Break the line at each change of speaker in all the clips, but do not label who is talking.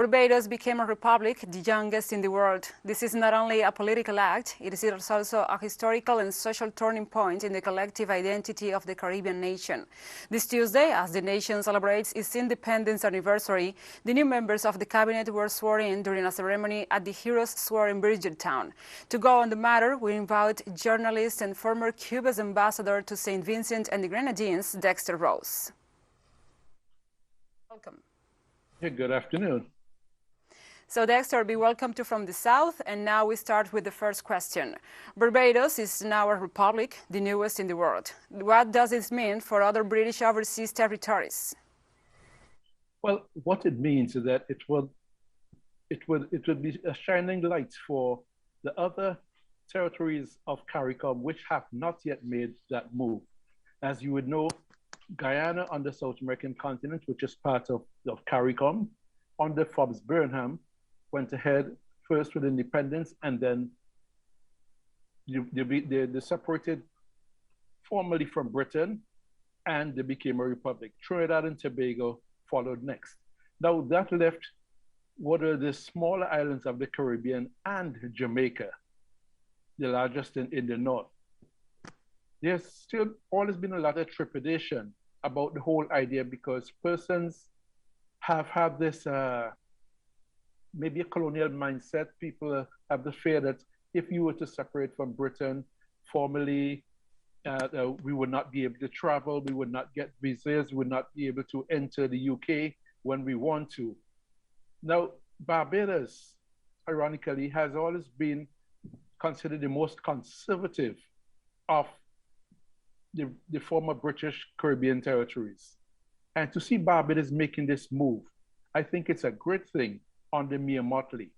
Barbados became a republic, the youngest in the world. This is not only a political act, it is also a historical and social turning point in the collective identity of the Caribbean nation. This Tuesday, as the nation celebrates its independence anniversary, the new members of the cabinet were sworn in during a ceremony at the Heroes Square in Bridgetown. To go on the matter, we invite journalist and former Cuba's ambassador to St. Vincent and the Grenadines, Dexter Rose. Welcome.
Hey, good afternoon.
So Dexter, be welcome to From the South, and now we start with the first question. Barbados is now a republic, the newest in the world. What does this mean for other British overseas territories?
Well, what it means is that it would be a shining light for the other territories of CARICOM which have not yet made that move. As you would know, Guyana on the South American continent, which is part of CARICOM, under Forbes Burnham, went ahead first with independence, and then they separated formally from Britain, and they became a republic. Trinidad and Tobago followed next. Now that left what are the smaller islands of the Caribbean and Jamaica, the largest in the north. There's still always been a lot of trepidation about the whole idea because persons have had this maybe a colonial mindset. People have the fear that if you were to separate from Britain formally, we would not be able to travel, we would not get visas, we would not be able to enter the UK when we want to. Now, Barbados, ironically, has always been considered the most conservative of the former British Caribbean territories. And to see Barbados making this move, I think it's a great thing under Mia Mottley.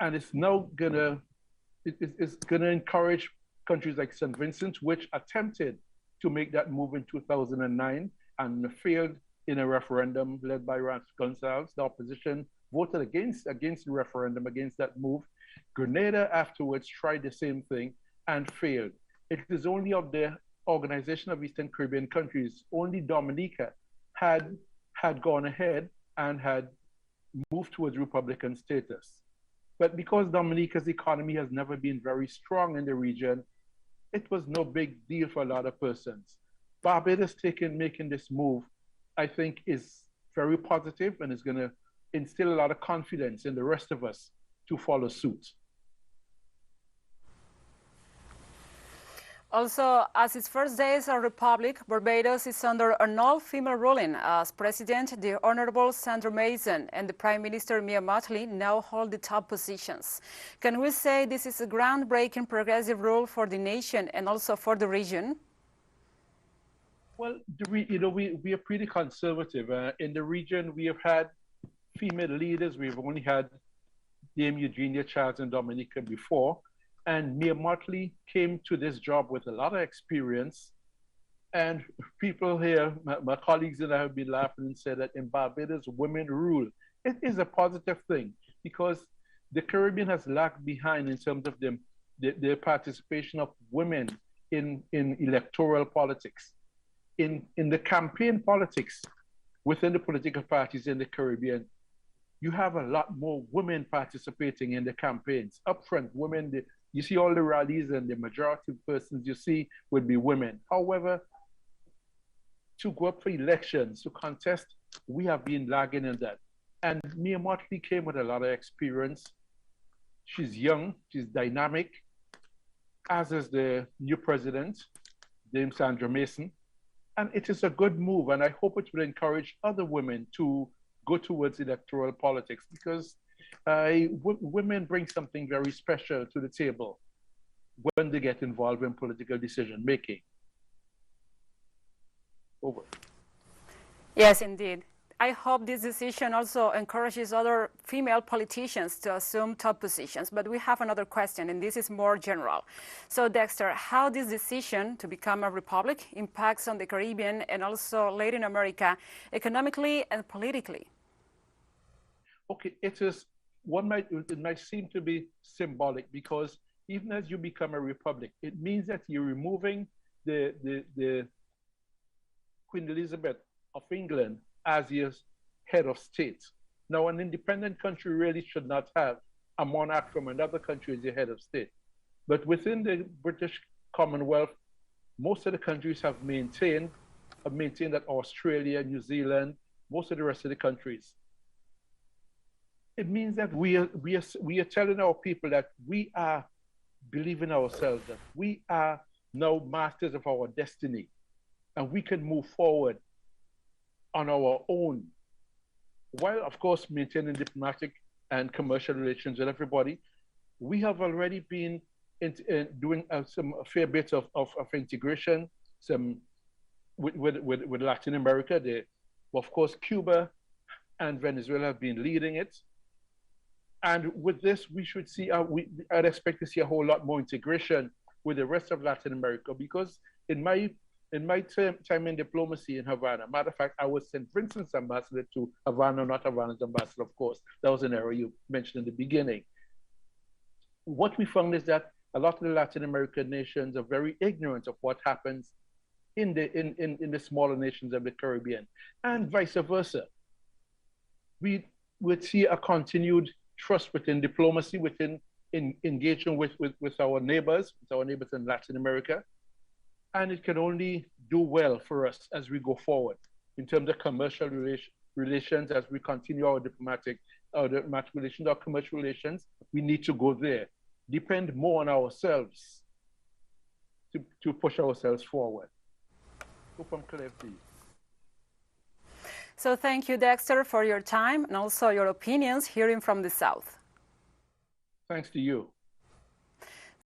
And it's now it's gonna encourage countries like St. Vincent, which attempted to make that move in 2009 and failed in a referendum led by Rance Gonsalves. The opposition voted against the referendum, against that move. Grenada afterwards tried the same thing and failed. It is only of the Organization of Eastern Caribbean countries, only Dominica had gone ahead and had moved towards Republican status. But because Dominica's economy has never been very strong in the region, it was no big deal for a lot of persons. Barbados making this move, I think, is very positive and is going to instill a lot of confidence in the rest of us to follow suit.
Also, as its first day as a republic, Barbados is under an all-female ruling, as President the Honorable Sandra Mason and the Prime Minister Mia Mottley now hold the top positions. Can we say this is a groundbreaking progressive rule for the nation and also for the region?
Well, we are pretty conservative. In the region, we have had female leaders. We've only had Dame Eugenia Charles and Dominica before. And Mia Mottley came to this job with a lot of experience. And people here, my colleagues and I have been laughing and said that in Barbados, women rule. It is a positive thing because the Caribbean has lagged behind in terms of the participation of women in electoral politics. In the campaign politics within the political parties in the Caribbean, you have a lot more women participating in the campaigns. Upfront, women, you see all the rallies and the majority of persons you see would be women. However, to go up for elections, to contest, we have been lagging in that. And Mia Mottley came with a lot of experience. She's young, she's dynamic, as is the new president, Dame Sandra Mason. And it is a good move, and I hope it will encourage other women to go towards electoral politics because women bring something very special to the table when they get involved in political decision making. Over.
Yes, indeed. I hope this decision also encourages other female politicians to assume top positions. But we have another question, and this is more general. So, Dexter, how this decision to become a republic impacts on the Caribbean and also Latin America economically and politically?
Okay, it might seem to be symbolic because even as you become a republic, it means that you're removing the Queen Elizabeth of England as your head of state. Now, an independent country really should not have a monarch from another country as the head of state. But within the British Commonwealth, most of the countries have maintained that. Australia, New Zealand, most of the rest of the countries. It means that we are telling our people that we are believing ourselves, that we are now masters of our destiny, and we can move forward on our own, while of course maintaining diplomatic and commercial relations with everybody. We have already been doing a fair bit of integration, with Latin America. Of course, Cuba and Venezuela have been leading it. And with this, we should see, I'd expect to see a whole lot more integration with the rest of Latin America, because in my time in diplomacy in Havana, matter of fact, I was St. Vincent's ambassador to Havana, not Havana's ambassador, of course. That was an error you mentioned in the beginning. What we found is that a lot of the Latin American nations are very ignorant of what happens in the smaller nations of the Caribbean, and vice versa. We would see a continued trust within diplomacy, within engagement with our neighbors in Latin America, and it can only do well for us as we go forward in terms of commercial relations. As we continue our diplomatic relations, our commercial relations, we need to go there, depend more on ourselves to push ourselves forward. Hope I'm clear, please.
So thank you, Dexter, for your time and also your opinions hearing from the South.
Thanks to you.